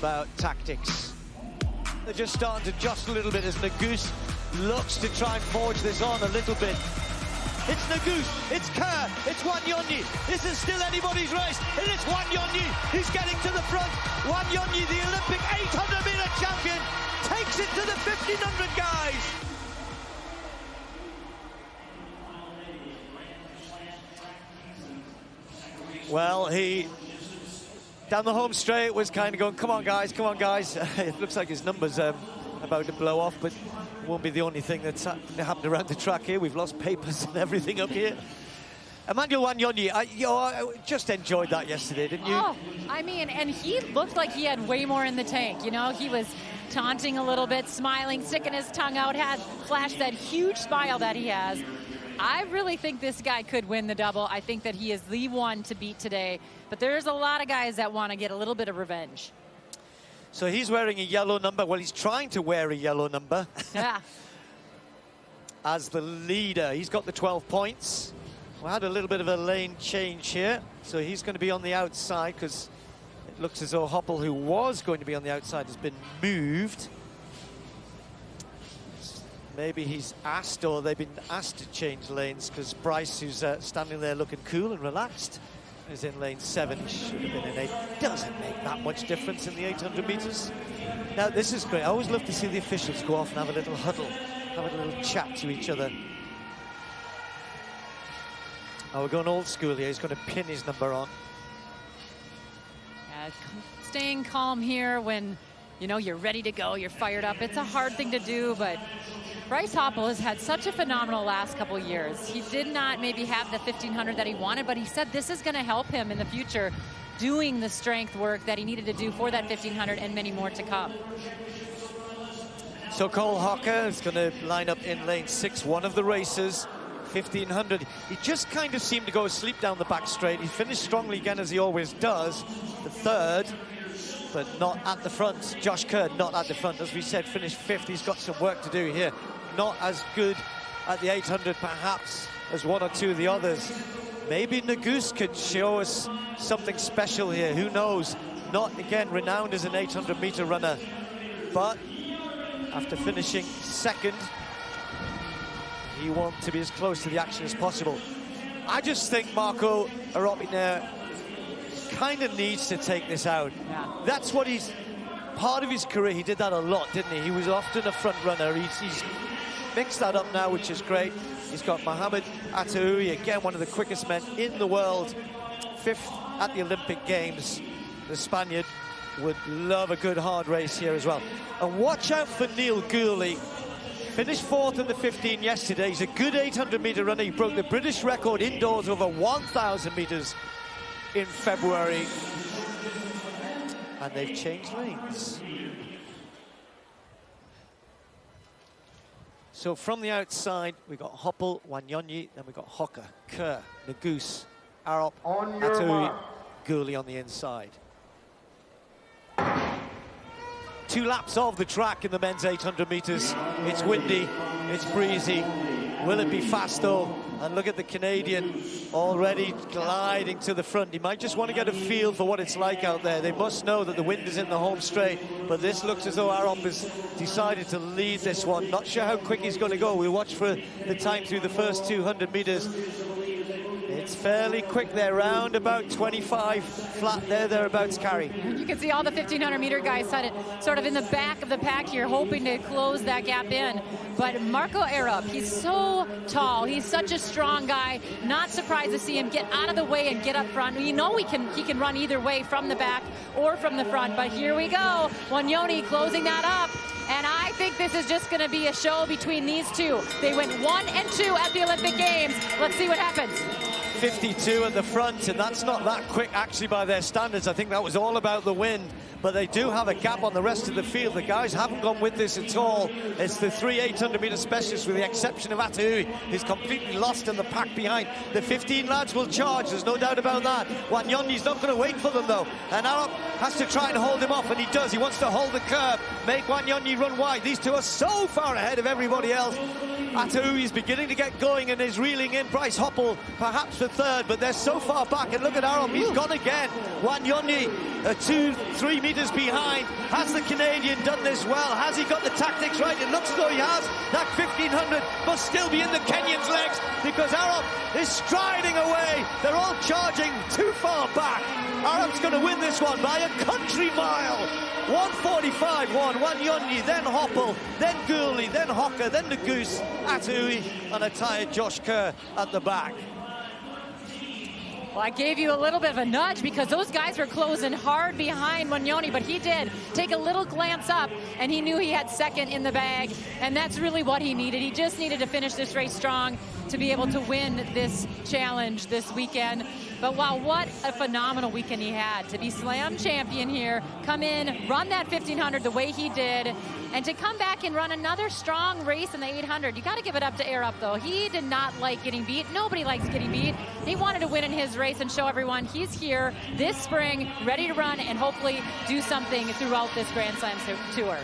about tactics. They're just starting to jostle a little bit as Nagus looks to try and forge this on a little bit. It's Nagus, it's Kerr, it's Wanyonyi. This is still anybody's race, and it's Wanyonyi who's getting to the front. Wanyonyi, the Olympic 800-meter champion, takes it to the 1500 guys. Well, he, down the home straight, was kind of going, come on guys, come on guys. It looks like his number's about to blow off, but it won't be the only thing that's happened around the track here. We've lost papers and everything up here. Emmanuel Wanyonyi, I just enjoyed that yesterday, didn't you? Oh, I mean, and he looked like he had way more in the tank, you know? He was taunting a little bit, smiling, sticking his tongue out, had flashed that huge smile that he has. I really think this guy could win the double. I think that he is the one to beat today. But there's a lot of guys that want to get a little bit of revenge. So he's wearing a yellow number. Well, he's trying to wear a yellow number. Yeah. As the leader, he's got the 12 points. We had a little bit of a lane change here. So he's going to be on the outside because it looks as though Hoppel, who was going to be on the outside, has been moved. Maybe he's asked, or they've been asked to change lanes, because Bryce, who's standing there looking cool and relaxed, is in lane 7. He should have been in 8. Doesn't make that much difference in the 800 meters. Now, this is great. I always love to see the officials go off and have a little huddle, have a little chat to each other. Oh, we're going old school here. He's going to pin his number on. Yeah, staying calm here when, you know, you're ready to go, you're fired up. It's a hard thing to do, but Bryce Hoppel has had such a phenomenal last couple years. He did not maybe have the 1500 that he wanted, but he said this is going to help him in the future doing the strength work that he needed to do for that 1500 and many more to come. So Cole Hocker is going to line up in lane 6, one of the racers, 1500. He just kind of seemed to go asleep down the back straight. He finished strongly again, as he always does, the third, but not at the front. Josh Kerr not at the front. As we said, finished 5th. He's got some work to do here. Not as good at the 800 perhaps as one or two of the others. Maybe Nagus could show us something special here. Who knows? Not, again, renowned as an 800-meter runner, but after finishing 2nd, he wants to be as close to the action as possible. I just think Marco Aropina kind of needs to take this out. Yeah. That's what he's, part of his career, he did that a lot, didn't he? He was often a front runner. He's mixed that up now, which is great. He's got Mohamed Ataoui, again, one of the quickest men in the world, 5th at the Olympic Games. The Spaniard would love a good hard race here as well. And watch out for Neil Gourley. Finished 4th in the 15 yesterday. He's a good 800-meter runner. He broke the British record indoors over 1,000 meters in February. And they've changed lanes. So from the outside, we've got Hoppel, Wanyonyi, then we've got Hocker, Kerr, Nagus, Arop, Ataoui, Gourley on the inside. 2 laps of the track in the men's 800 meters. It's windy, it's breezy. Will it be fast though? And look at the Canadian already gliding to the front. He might just want to get a feel for what it's like out there. They must know that the wind is in the home straight, but this looks as though Arop has decided to lead this one. Not sure how quick he's going to go. We'll watch for the time through the first 200 meters. It's fairly quick there, round about 25 flat there, thereabouts, Carrie. You can see all the 1500-meter guys sort of in the back of the pack here, hoping to close that gap in. But Marco Arop, he's so tall. He's such a strong guy. Not surprised to see him get out of the way and get up front. You know he can run either way, from the back or from the front. But here we go. Wanyonyi closing that up. And I think this is just going to be a show between these two. They went 1 and 2 at the Olympic Games. Let's see what happens. 52 at the front, and that's not that quick actually by their standards. I think that was all about the wind, but they do have a gap on the rest of the field. The guys haven't gone with this at all. It's the 3 800-meter specialists, with the exception of Ataoui, who's completely lost in the pack behind. The 15 lads will charge, there's no doubt about that. Wanyonyi's not going to wait for them though, and Arop has to try and hold him off, and he does. He wants to hold the curve, make Wanyonyi run wide. These two are so far ahead of everybody else. Ataui's beginning to get going and is reeling in. Bryce Hoppel perhaps for third, but they're so far back. And look at Arup, he's gone again. Wanyonyi 2-3 meters behind. Has the Canadian done this well? Has he got the tactics right? It looks as though he has. That 1500 must still be in the Kenyan's legs because Arup is striding away. They're all charging too far back. Arup's going to win this one by a country mile. 1:45.1. Wanyonyi, then Hoppel, then Gourley, then Hocker, then the Goose, Ataui, and a tired Josh Kerr at the back. Well, I gave you a little bit of a nudge because those guys were closing hard behind Wanyonyi, but he did take a little glance up and he knew he had second in the bag, and that's really what he needed. He just needed to finish this race strong to be able to win this challenge this weekend. But wow, what a phenomenal weekend he had to be Slam champion here, come in, run that 1500 the way he did, and to come back and run another strong race in the 800. You got to give it up to Arup, though. He did not like getting beat. Nobody likes getting beat. He wanted to win in his race and show everyone he's here this spring, ready to run and hopefully do something throughout this Grand Slam tour.